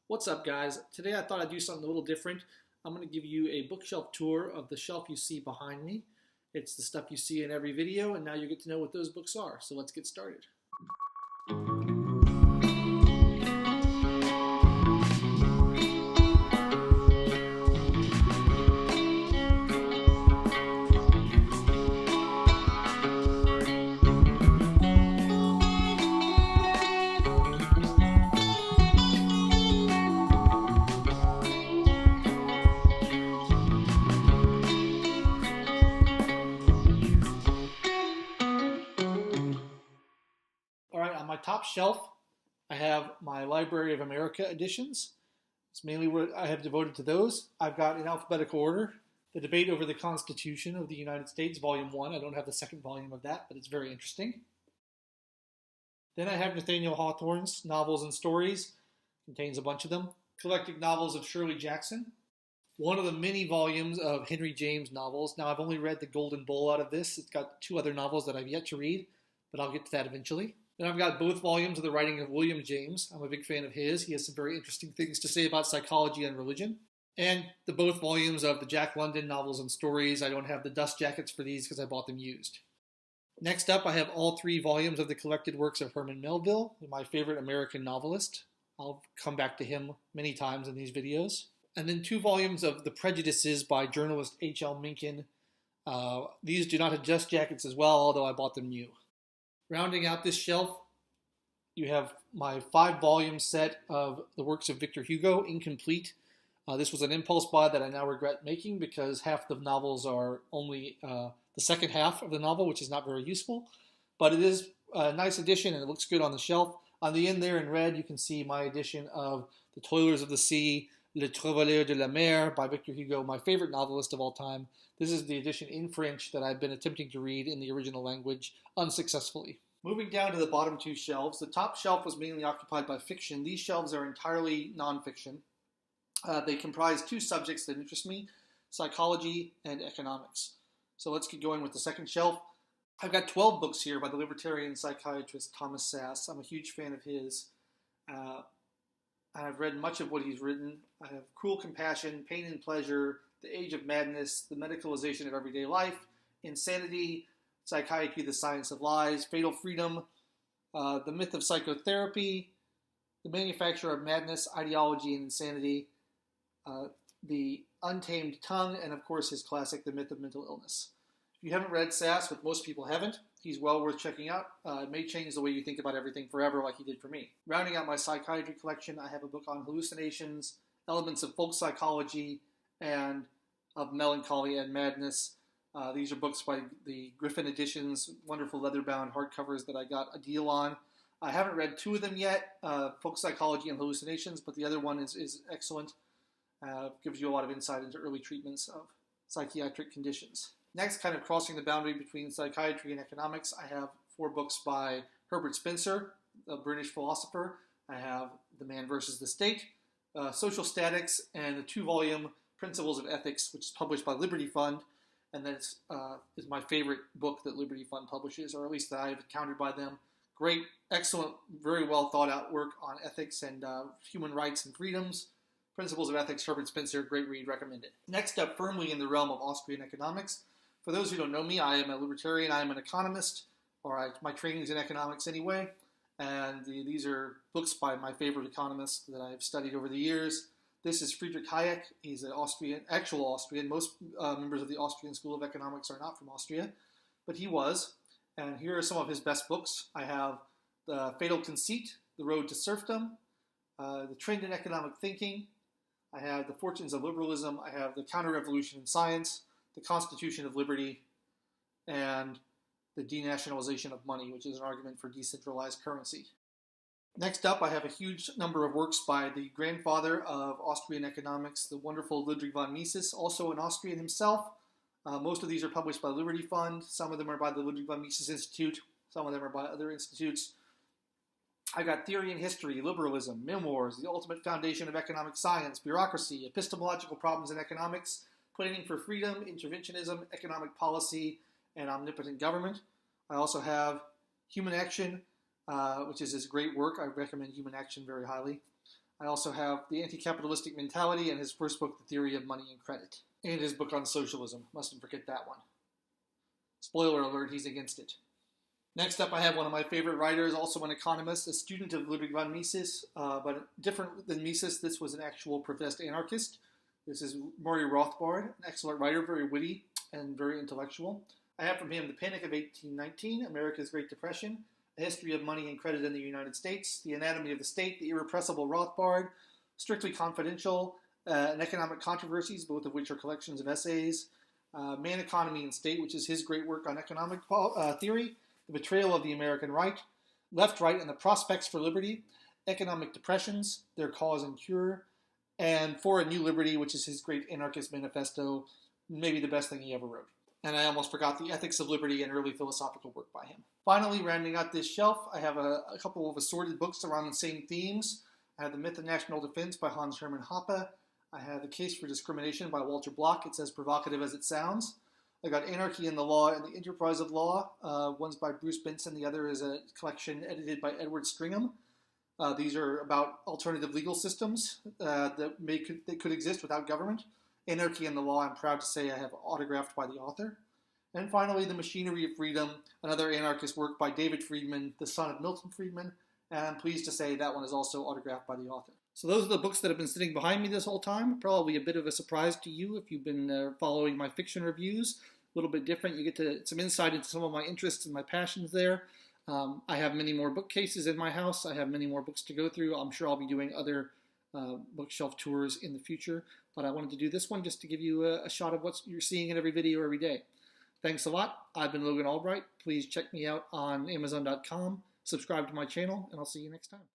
What's up, guys? Today I thought I'd do something a little different. I'm going to give you a bookshelf tour of the shelf you see behind me. It's the stuff you see in every video, and now you get to know what those books are. So let's get started. All right, on my top shelf, I have my Library of America editions. It's mainly what I have devoted to those. I've got in alphabetical order the debate over the Constitution of the United States, Volume 1. I don't have the second volume of that, but it's very interesting. Then I have Nathaniel Hawthorne's Novels and Stories. Contains a bunch of them. Collected novels of Shirley Jackson. One of the many volumes of Henry James novels. Now, I've only read The Golden Bowl out of this. It's got two other novels that I've yet to read, but I'll get to that eventually. Then I've got both volumes of the writing of William James. I'm a big fan of his. He has some very interesting things to say about psychology and religion. And the both volumes of the Jack London Novels and Stories. I don't have the dust jackets for these because I bought them used. Next up, I have all three volumes of the collected works of Herman Melville, my favorite American novelist. I'll come back to him many times in these videos. And then two volumes of The Prejudices by journalist H.L. Mencken. These do not have dust jackets as well, although I bought them new. Rounding out this shelf, you have my 5-volume set of the works of Victor Hugo, incomplete. This was an impulse buy that I now regret making because half the novels are only the second half of the novel, which is not very useful. But it is a nice edition and it looks good on the shelf. On the end there in red, you can see my edition of The Toilers of the Sea, Le Travailleur de la Mer by Victor Hugo, my favorite novelist of all time. This is the edition in French that I've been attempting to read in the original language unsuccessfully. Moving down to the bottom two shelves, the top shelf was mainly occupied by fiction. These shelves are entirely nonfiction. They comprise two subjects that interest me, psychology and economics. So let's get going with the second shelf. I've got 12 books here by the libertarian psychiatrist Thomas Sass. I'm a huge fan of his. I've read much of what he's written. I have Cruel Compassion, Pain and Pleasure, The Age of Madness, The Medicalization of Everyday Life, Insanity, Psychiatry, The Science of Lies, Fatal Freedom, The Myth of Psychotherapy, The Manufacture of Madness, Ideology and Insanity, The Untamed Tongue, and of course his classic, The Myth of Mental Illness. If you haven't read Sass, which most people haven't, he's well worth checking out. It may change the way you think about everything forever like he did for me. Rounding out my psychiatry collection, I have a book on hallucinations, elements of folk psychology, and of melancholy and madness. These are books by the Griffin Editions, wonderful leather-bound hardcovers that I got a deal on. I haven't read two of them yet, Folk Psychology and Hallucinations, but the other one is excellent. Gives you a lot of insight into early treatments of psychiatric conditions. Next, kind of crossing the boundary between psychiatry and economics, I have 4 books by Herbert Spencer, a British philosopher. I have The Man versus the State, Social Statics, and the 2-volume Principles of Ethics, which is published by Liberty Fund. And that is my favorite book that Liberty Fund publishes, or at least that I've encountered by them. Great, excellent, very well thought out work on ethics and human rights and freedoms. Principles of Ethics, Herbert Spencer, great read, recommended. Next up, firmly in the realm of Austrian economics. For those who don't know me, I am a libertarian, I am an economist, my training is in economics anyway. And these are books by my favorite economists that I've studied over the years. This is Friedrich Hayek. He's an actual Austrian. Most members of the Austrian School of Economics are not from Austria, but he was. And here are some of his best books. I have The Fatal Conceit, The Road to Serfdom, The Trend in Economic Thinking. I have The Fortunes of Liberalism. I have The Counter-Revolution in Science, The Constitution of Liberty, and The Denationalization of Money, which is an argument for decentralized currency. Next up, I have a huge number of works by the grandfather of Austrian economics, the wonderful Ludwig von Mises, also an Austrian himself. Most of these are published by Liberty Fund. Some of them are by the Ludwig von Mises Institute. Some of them are by other institutes. I got Theory and History, Liberalism, Memoirs, The Ultimate Foundation of Economic Science, Bureaucracy, Epistemological Problems in Economics, Planning for Freedom, Interventionism, Economic Policy, and Omnipotent Government. I also have Human Action, which is his great work. I recommend Human Action very highly. I also have The Anti-Capitalistic Mentality and his first book, The Theory of Money and Credit, and his book on socialism. Mustn't forget that one. Spoiler alert, he's against it. Next up, I have one of my favorite writers, also an economist, a student of Ludwig von Mises, but different than Mises, this was an actual professed anarchist. This is Murray Rothbard, an excellent writer, very witty and very intellectual. I have from him The Panic of 1819, America's Great Depression, A History of Money and Credit in the United States, The Anatomy of the State, The Irrepressible Rothbard, Strictly Confidential, and Economic Controversies, both of which are collections of essays, Man, Economy, and State, which is his great work on economic theory, The Betrayal of the American Right, Left, Right, and the Prospects for Liberty, Economic Depressions, Their Cause and Cure, and For a New Liberty, which is his great anarchist manifesto, maybe the best thing he ever wrote. And I almost forgot The Ethics of Liberty and early philosophical work by him. Finally, rounding out this shelf, I have a couple of assorted books around the same themes. I have The Myth of National Defense by Hans Hermann Hoppe. I have The Case for Discrimination by Walter Block. It's as provocative as it sounds. I got Anarchy in the Law and the Enterprise of Law. One's by Bruce Benson. The other is a collection edited by Edward Stringham. These are about alternative legal systems that could exist without government. Anarchy in the Law, I'm proud to say I have autographed by the author. And finally, The Machinery of Freedom, another anarchist work by David Friedman, the son of Milton Friedman. And I'm pleased to say that one is also autographed by the author. So those are the books that have been sitting behind me this whole time. Probably a bit of a surprise to you if you've been following my fiction reviews. A little bit different. You get some insight into some of my interests and my passions there. I have many more bookcases in my house. I have many more books to go through. I'm sure I'll be doing other bookshelf tours in the future. But I wanted to do this one just to give you a shot of what you're seeing in every video every day. Thanks a lot. I've been Logan Albright. Please check me out on Amazon.com. Subscribe to my channel, and I'll see you next time.